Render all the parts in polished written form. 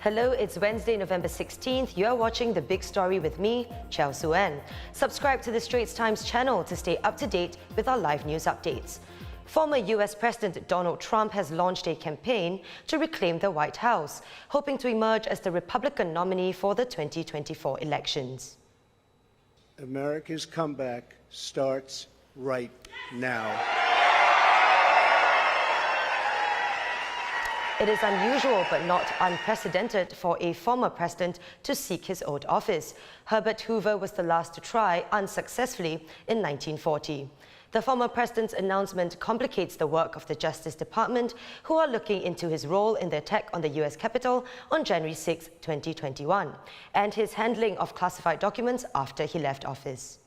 Hello, it's Wednesday, November 16th. You're watching The Big Story with me, Chao Suen. Subscribe to the Straits Times channel to stay up to date with our live news updates. Former US President Donald Trump has launched a campaign to reclaim the White House, hoping to emerge as the Republican nominee for the 2024 elections. America's comeback starts right now. It is unusual but not unprecedented for a former president to seek his oath office. Herbert Hoover was the last to try unsuccessfully in 1940. The former president's announcement complicates the work of the Justice Department, who are looking into his role in the attack on the US Capitol on January 6, 2021, and his handling of classified documents after he left office.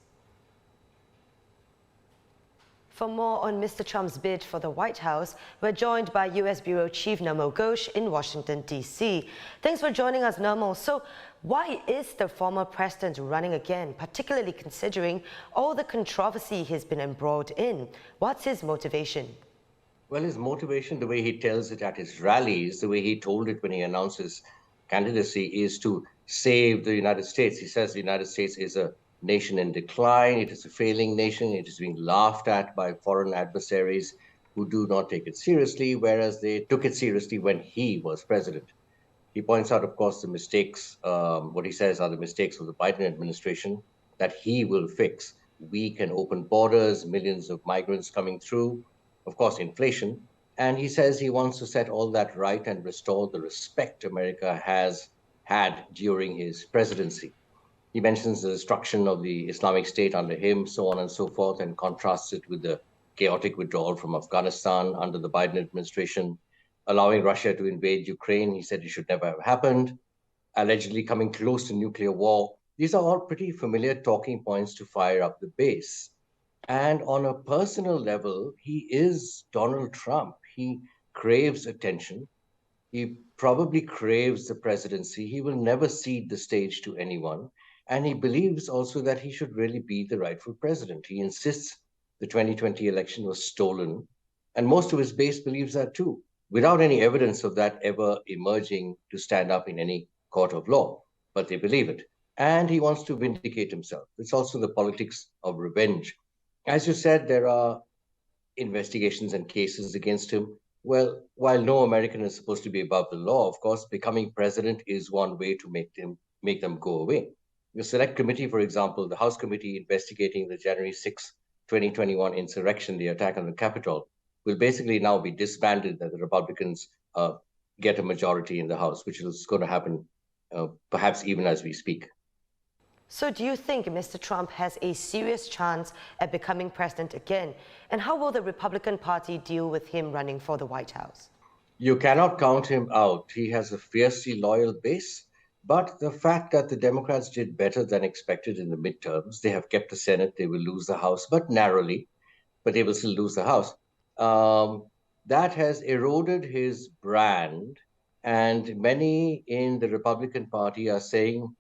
For more on Mr. Trump's bid for the White House, we're joined by US Bureau Chief Nirmal Ghosh in Washington, D.C. Thanks for joining us, Nirmal. So why is the former president running again, particularly considering all the controversy he's been embroiled in? What's his motivation? Well, his motivation, the way he tells it at his rallies, the way he told it when he announced his candidacy, is to save the United States. He says the United States is a nation in decline, it is a failing nation, it is being laughed at by foreign adversaries who do not take it seriously, whereas they took it seriously when he was president. He points out, of course, the mistakes, what he says are the mistakes of the Biden administration that he will fix. Weak and open borders, millions of migrants coming through, of course, inflation. And he says he wants to set all that right and restore the respect America has had during his presidency. He mentions the destruction of the Islamic State under him, so on and so forth, and contrasts it with the chaotic withdrawal from Afghanistan under the Biden administration, allowing Russia to invade Ukraine. He said it should never have happened, allegedly coming close to nuclear war. These are all pretty familiar talking points to fire up the base. And on a personal level, he is Donald Trump. He craves attention. He probably craves the presidency. He will never cede the stage to anyone. And he believes also that he should really be the rightful president. He insists the 2020 election was stolen. And most of his base believes that too, without any evidence of that ever emerging to stand up in any court of law. But they believe it. And he wants to vindicate himself. It's also the politics of revenge. As you said, there are investigations and cases against him. Well, while no American is supposed to be above the law, of course, becoming president is one way to make them go away. The Select Committee, for example, the House Committee investigating the January 6, 2021 insurrection, the attack on the Capitol, will basically now be disbanded that the Republicans get a majority in the House, which is going to happen perhaps even as we speak. So do you think Mr. Trump has a serious chance at becoming president again? And how will the Republican Party deal with him running for the White House? You cannot count him out. He has a fiercely loyal base. But the fact that the Democrats did better than expected in the midterms, they have kept the Senate, they will lose the House, but narrowly, but they will still lose the House. That has eroded his brand. And many in the Republican Party are saying,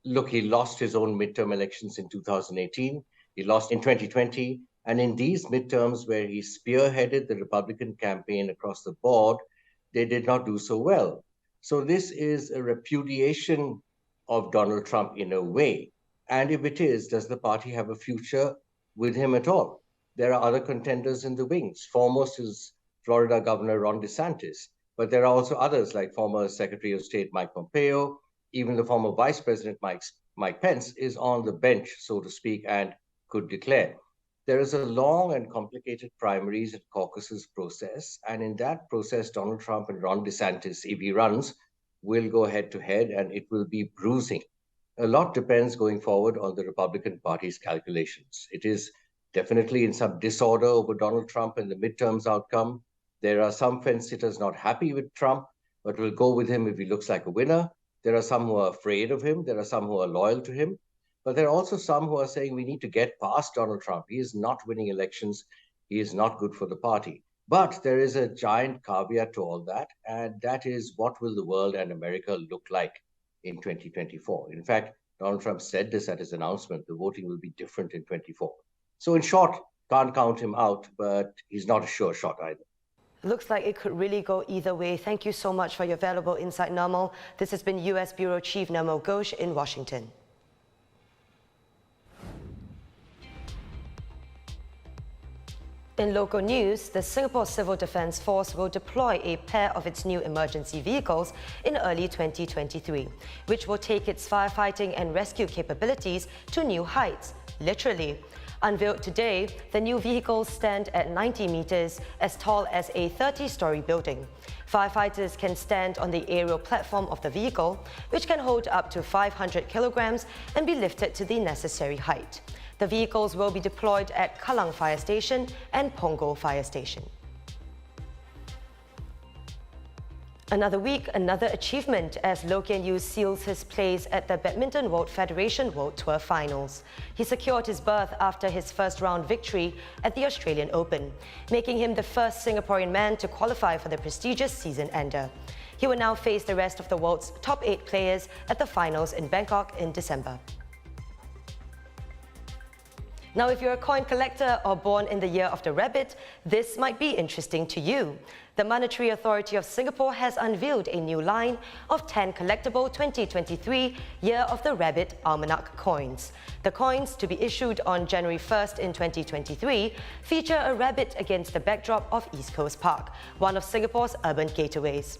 look, he lost his own midterm elections in 2018, he lost in 2020, and in these midterms where he spearheaded the Republican campaign across the board, they did not do so well. So this is a repudiation of Donald Trump in a way. And if it is, does the party have a future with him at all? There are other contenders in the wings. Foremost is Florida Governor Ron DeSantis. But there are also others like former Secretary of State Mike Pompeo. Even the former Vice President Mike Pence is on the bench, so to speak, and could declare. There is a long and complicated primaries and caucuses process. And in that process, Donald Trump and Ron DeSantis, if he runs, will go head to head, and it will be bruising. A lot depends going forward on the Republican Party's calculations. It is definitely in some disorder over Donald Trump and the midterms outcome. There are some fence sitters not happy with Trump, but will go with him if he looks like a winner. There are some who are afraid of him. There are some who are loyal to him. But there are also some who are saying we need to get past Donald Trump. He is not winning elections. He is not good for the party. But there is a giant caveat to all that, and that is what will the world and America look like in 2024? In fact, Donald Trump said this at his announcement, the voting will be different in 24. So in short, can't count him out, but he's not a sure shot either. Looks like it could really go either way. Thank you so much for your valuable insight, Nirmal. This has been U.S. Bureau Chief Nirmal Ghosh in Washington. In local news, the Singapore Civil Defence Force will deploy a pair of its new emergency vehicles in early 2023, which will take its firefighting and rescue capabilities to new heights, literally. Unveiled today, the new vehicles stand at 90 meters, as tall as a 30-story building. Firefighters can stand on the aerial platform of the vehicle, which can hold up to 500 kilograms and be lifted to the necessary height. The vehicles will be deployed at Kallang Fire Station and Punggol Fire Station. Another week, another achievement as Loh Kean Yew seals his place at the Badminton World Federation World Tour Finals. He secured his berth after his first-round victory at the Australian Open, making him the first Singaporean man to qualify for the prestigious season-ender. He will now face the rest of the world's top 8 players at the finals in Bangkok in December. Now, if you're a coin collector or born in the year of the rabbit, this might be interesting to you. The Monetary Authority of Singapore has unveiled a new line of 10 collectible 2023 Year of the Rabbit Almanac coins. The coins, to be issued on January 1st in 2023, feature a rabbit against the backdrop of East Coast Park, one of Singapore's urban getaways.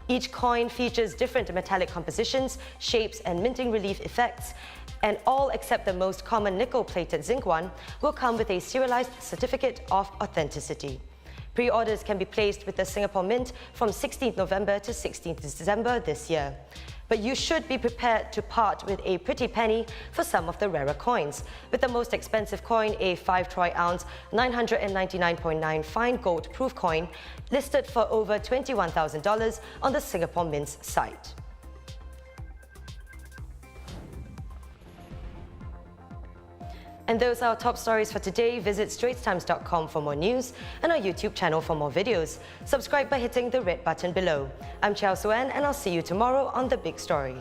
Each coin features different metallic compositions, shapes and minting relief effects, and all except the most common nickel-plated zinc one will come with a serialized certificate of authenticity. Pre-orders can be placed with the Singapore Mint from 16th November to 16th December this year. But you should be prepared to part with a pretty penny for some of the rarer coins, with the most expensive coin, a 5 troy ounce, 999.9 fine gold proof coin, listed for over $21,000 on the Singapore Mint's site. And those are our top stories for today. Visit straitstimes.com for more news and our YouTube channel for more videos. Subscribe by hitting the red button below. I'm Chow Suan, and I'll see you tomorrow on The Big Story.